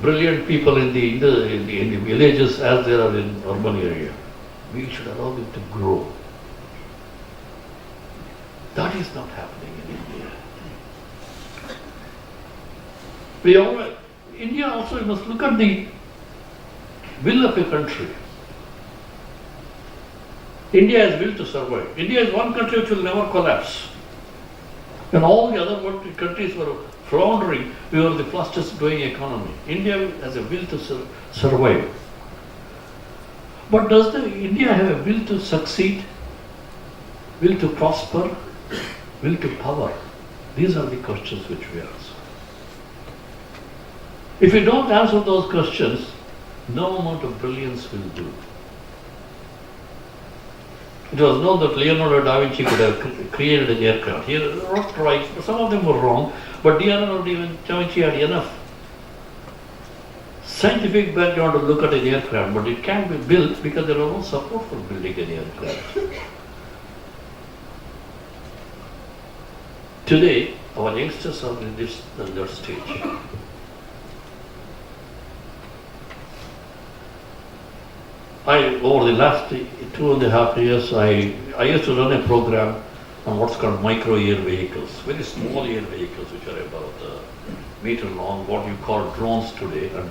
brilliant people in the villages as there are in urban area. We should allow them to grow. That is not happening in India. India also, you must look at the will of a country. India is will to survive. India is one country which will never collapse. When all the other countries were floundering, we were the fastest growing economy. India has a will to survive. But does India have a will to succeed? Will to prosper? Will to power? These are the questions which we ask. If we don't answer those questions, no amount of brilliance will do. It was known that Leonardo da Vinci could have created an aircraft. He wrote drawings, some of them were wrong, but Leonardo da Vinci had enough scientific background to look at an aircraft, but it can't be built because there was no support for building an aircraft. Today, our youngsters are in that stage. Over the last 2.5 years, I used to run a program on what's called micro air vehicles, very small air vehicles which are about a meter long, what you call drones today, and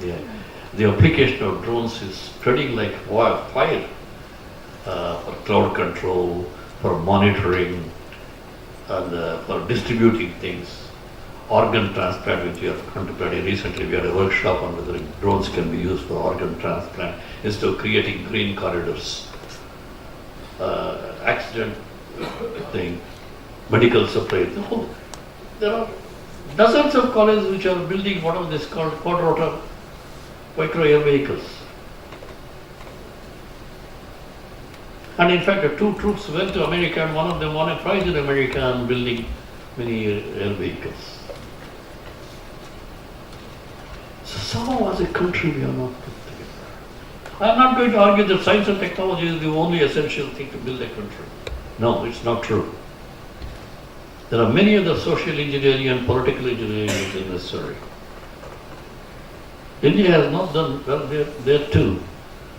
the application of drones is spreading like fire for cloud control, for monitoring, and for distributing things. Organ transplant, which we are contemplating recently, we had a workshop on whether drones can be used for organ transplant, instead of creating green corridors. Accident thing, medical supply. There are dozens of colleges which are building what is this called quadrotor micro air vehicles. And in fact, the two troops went to America and one of them won a prize in America on building many air vehicles. So somehow as a country we are not put together. I am not going to argue that science and technology is the only essential thing to build a country. No, it's not true. There are many other social engineering and political engineering which is necessary. India has not done well there too.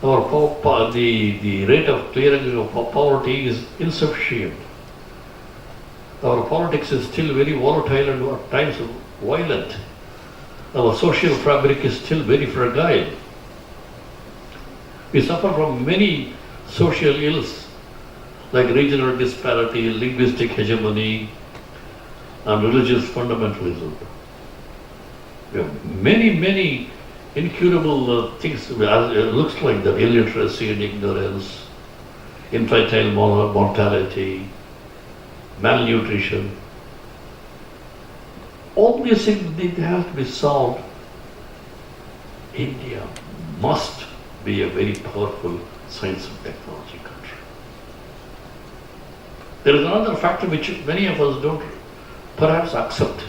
The rate of clearing of poverty is insufficient. Our politics is still very volatile and at times violent. Our social fabric is still very fragile. We suffer from many social ills like regional disparity, linguistic hegemony, and religious fundamentalism. We have many incurable things. It looks like that: illiteracy and ignorance, infantile mortality, malnutrition. All these things they have to be solved. India must be a very powerful science and technology country. There is another factor which many of us don't perhaps accept.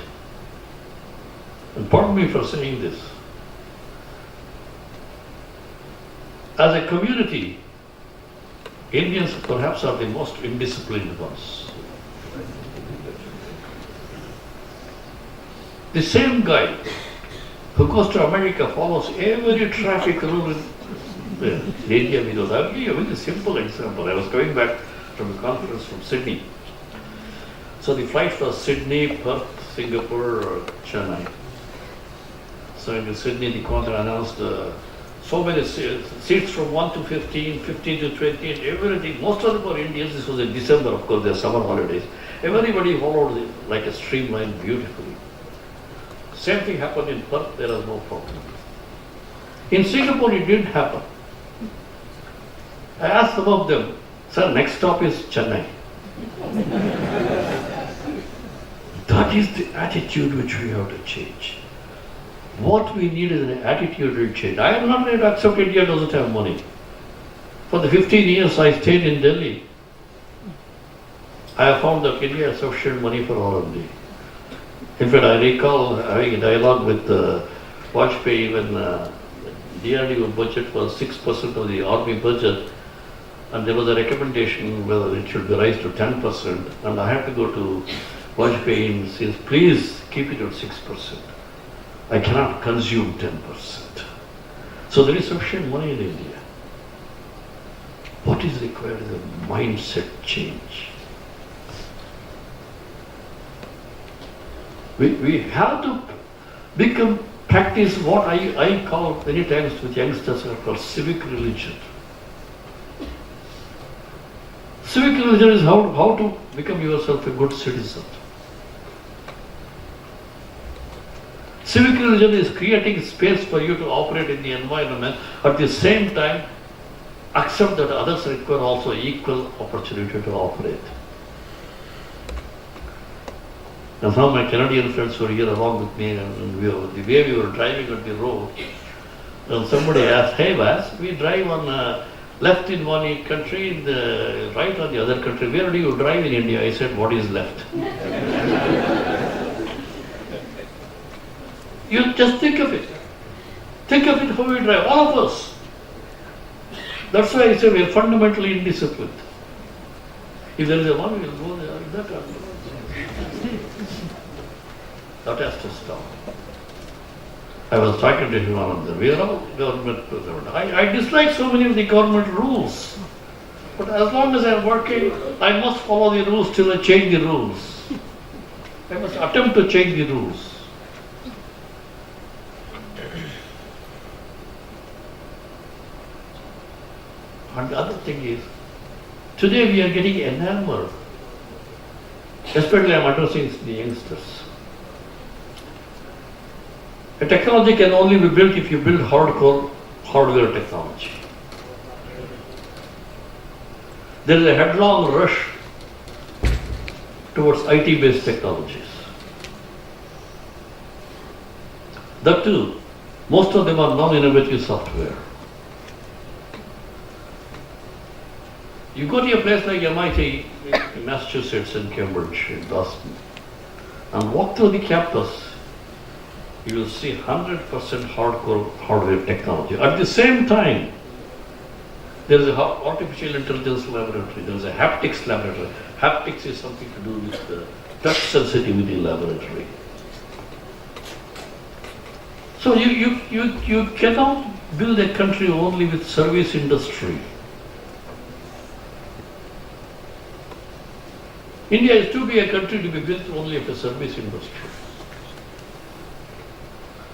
And pardon me for saying this. As a community, Indians perhaps are the most indisciplined ones. The same guy who goes to America follows every traffic rule in India. I'll give you a very simple example. I was coming back from a conference from Sydney. So the flight was Sydney, Perth, Singapore, or Chennai. So in Sydney, the conference announced so many seats from 1 to 15, 15 to 20, and everything. Most of them were Indians. This was in December, of course, their summer holidays. Everybody followed it like a streamline beautifully. Same thing happened in Perth, there was no problem. In Singapore, it didn't happen. I asked some of them, sir, next stop is Chennai. That is the attitude which we have to change. What we need is an attitudinal change. I am not ready to accept India doesn't have money. For the 15 years I stayed in Delhi, I have found that India has sufficient money for R&D. In fact, I recall having a dialogue with Vajpayee when DRDO budget was 6% of the army budget, and there was a recommendation whether it should be raised to 10%, and I had to go to Vajpayee and say, please keep it at 6%. I cannot consume 10%. So there is sufficient money in India. What is required is a mindset change. We have to practice what I call many times with youngsters are called civic religion. Civic religion is how to become yourself a good citizen. Civic religion is creating space for you to operate in the environment, at the same time accept that others require also equal opportunity to operate. Now some of my Canadian friends were here along with me, and the way we were driving on the road, and somebody asked, hey Vas, we drive on left in one country, right on the other country. Where do you drive in India? I said, what is left? You just think of it. Think of it how we drive, all of us. That's why I say we are fundamentally indisciplined. If there is a one, we will go there. That has to stop. I was talking to him on the we are all government. I dislike so many of the government rules. But as long as I am working, I must follow the rules till I change the rules. I must attempt to change the rules. And the other thing is, today we are getting enamored. Especially I am addressing the youngsters. A technology can only be built if you build hardcore hardware technology. There is a headlong rush towards IT-based technologies. That too, most of them are non-innovative software. You go to a place like MIT in Massachusetts and Cambridge in Boston and walk through the campus, you will see 100% hardcore hardware technology. At the same time, there is an artificial intelligence laboratory, there is a haptics laboratory. Haptics is something to do with the touch sensitivity laboratory. So you cannot build a country only with service industry. India is to be a country to be built only of a service industry.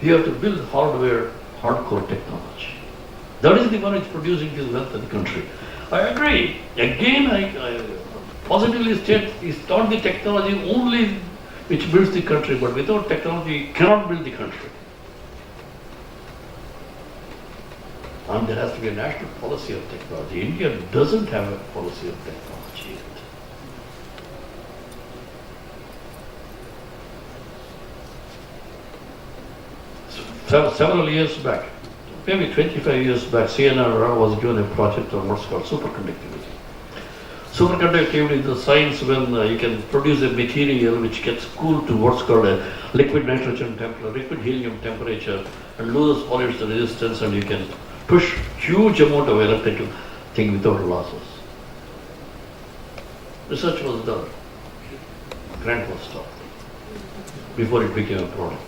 You have to build hardware, hardcore technology. That is the one which is producing the wealth of the country. I agree. Again, I positively state it's not the technology only which builds the country, but without technology you cannot build the country. And there has to be a national policy of technology. India doesn't have a policy of technology yet. Several years back, maybe 25 years back, CNR was given a project on what's called superconductivity. Superconductivity is the science when you can produce a material which gets cooled to what's called a liquid nitrogen temperature, liquid helium temperature, and loses all its resistance, and you can push huge amount of electrical thing without losses. Research was done. Grant was stopped before it became a product.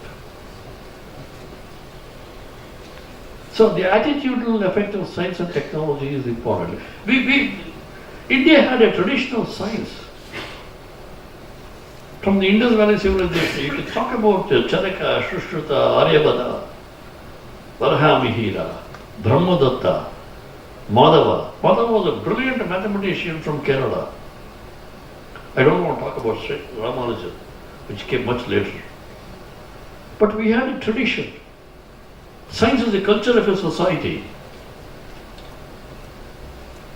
So the attitudinal effect of science and technology is important. India had a traditional science. From the Indus Valley civilization, you can talk about Chanaka, Shushruta, Aryabhata, Varahamihira, Brahmadatta, Madhava. Madhava was a brilliant mathematician from Kerala. I don't want to talk about Ramanujan, which came much later. But we had a tradition. Science is the culture of a society.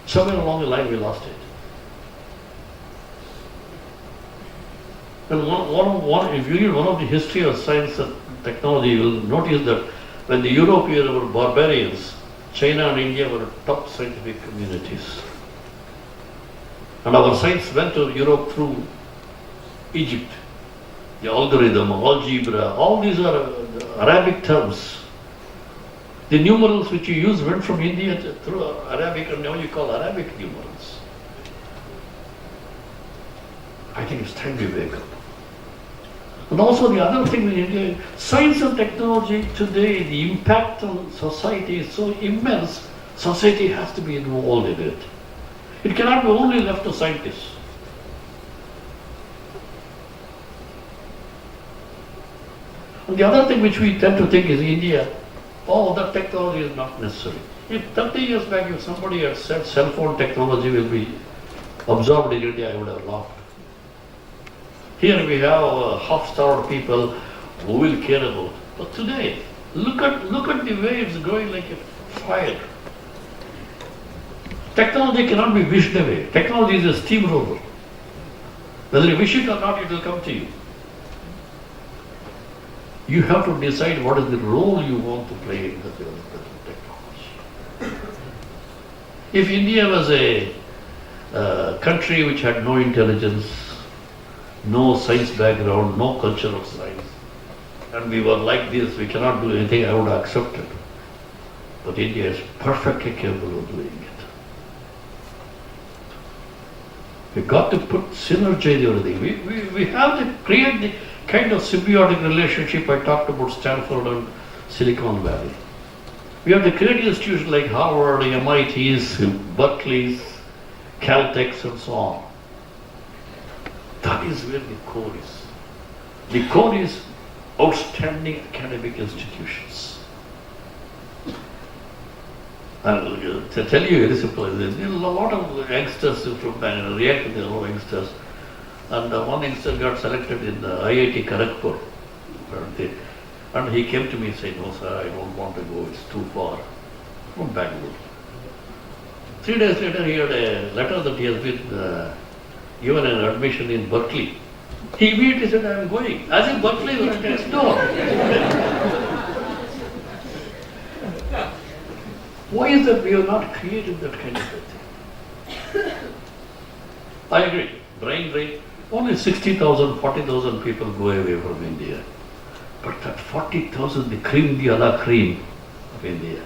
Somewhere along the line we lost it. And if you read one of the history of science, technology, you will notice that when the Europeans were barbarians, China and India were top scientific communities. And our science went to Europe through Egypt. The algorithm, algebra, all these are Arabic terms. The numerals which you use went from India through Arabic, and now you call Arabic numerals. I think it's time we wake up. And also the other thing in India, science and technology today, the impact on society is so immense, society has to be involved in it. It cannot be only left to scientists. And the other thing which we tend to think is India, oh, that technology is not necessary. If 30 years back, if somebody had said cell phone technology will be absorbed in India, I would have laughed. Here we have half-starved people who will care about. But today, look at the way it's growing like a fire. Technology cannot be wished away. Technology is a steamroller. Whether you wish it or not, it will come to you. You have to decide what is the role you want to play in the development of technology. If India was a country which had no intelligence, no science background, no culture of science, and we were like this, we cannot do anything, I would have accepted. But India is perfectly capable of doing it. We've got to put synergy in everything. We have to create the kind of symbiotic relationship I talked about Stanford and Silicon Valley. We have to create institutions like Harvard, MITs, Berkeley's, Caltechs and so on. That is where the core is. The core is outstanding academic institutions. And to tell you very simple, there's a lot of youngsters from Bangalore react to their own youngsters. And one youngster got selected in the IIT Kharagpur. And he came to me and said, no sir, I don't want to go, it's too far from Bangalore. 3 days later, he had a letter that he has been given an admission in Berkeley. He immediately said, I am going. As if Berkeley was next door. Why is that we have not created that kind of a thing? I agree. Brain drain. Only 60,000, 40,000 people go away from India. But that 40,000, the cream de la cream of India.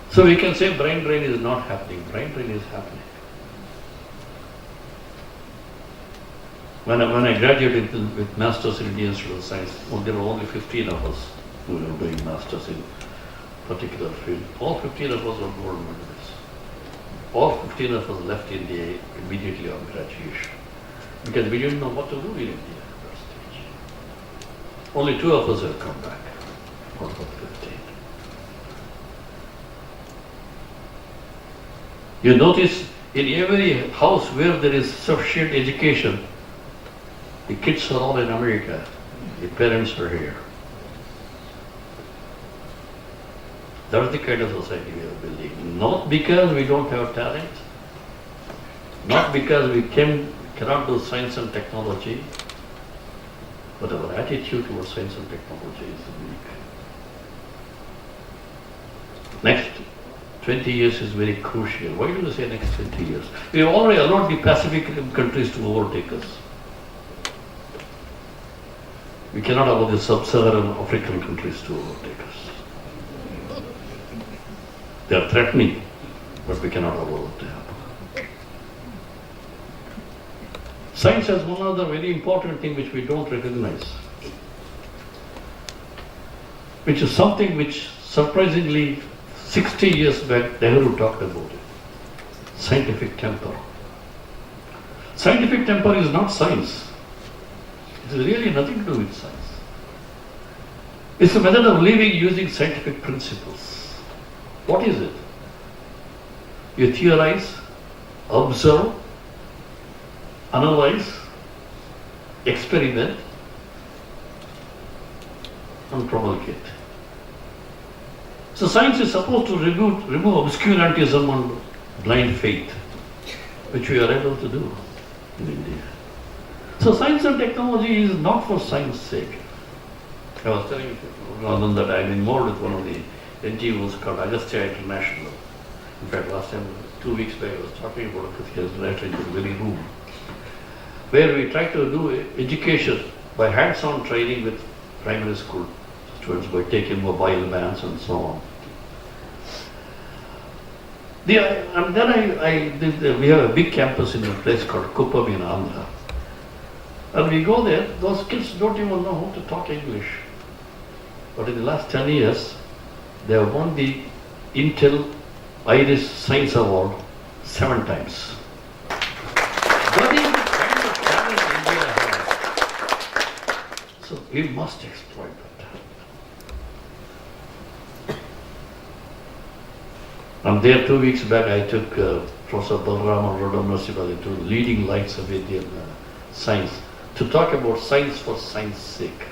So we can say brain drain is not happening. Brain drain is happening. When I graduated with Masters in Indian Social Science, there were only 15 of us who were doing Masters in particular field. All 15 of us were gold medalists. All 15 of us left India immediately on graduation because we didn't know what to do in India at that stage. Only 2 of us have come back out of 15. You notice in every house where there is sufficient education, the kids are all in America, the parents are here. That's the kind of society we are building. Not because we don't have talent, not because we cannot do science and technology, but our attitude towards science and technology is weak. Next 20 years is very crucial. Why do we say next 20 years? We have already allowed the Pacific countries to overtake us. We cannot allow the sub-Saharan African countries to overtake us. They are threatening, but we cannot allow it to happen. Science has one other very important thing which we don't recognize, which is something which surprisingly 60 years back Nehru talked about it. Scientific temper. Scientific temper is not science. It has really nothing to do with science. It's a method of living using scientific principles. What is it? You theorize, observe, analyze, experiment, and promulgate. So science is supposed to remove obscurantism and blind faith, which we are able to do in India. So science and technology is not for science sake. I was telling you, rather than that, I'm involved with one of the NGOs called Agastya International. In fact, last time, 2 weeks back, I was talking about it right in the very room, where we try to do education by hands-on training with primary school students by taking mobile vans and so on. And then we have a big campus in a place called Kuppam in Andhra. And we go there, those kids don't even know how to talk English. But in the last 10 years, they have won the Intel Irish Science Award 7 times. That is the kind of talent India has. So we must exploit that. And there 2 weeks back, I took Professor Balram Rodam into leading lights of Indian science to talk about science for science sake.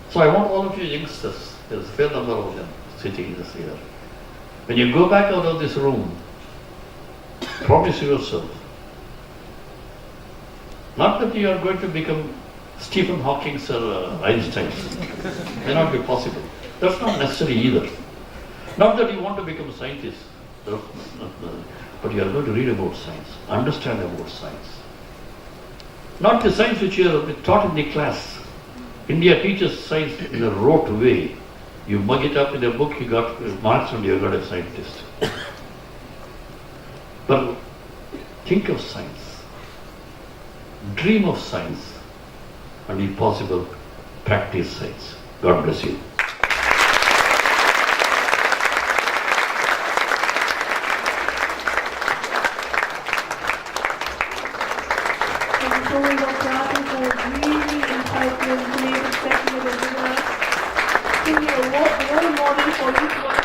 So I want all of you youngsters, there's a fair number of them sitting this here. When you go back out of this room, promise yourself, not that you are going to become Stephen Hawking or Einstein, may not be possible. That's not necessary either. Not that you want to become a scientist, but you are going to read about science, understand about science. Not the science which you are taught in the class. India teaches science in a rote way. You mug it up in a book, you got marks and you got a scientist. But think of science, dream of science, and if possible, practice science. God bless you. Dr. Aatre for a really insightful, creative session with us. Give me a role model for each one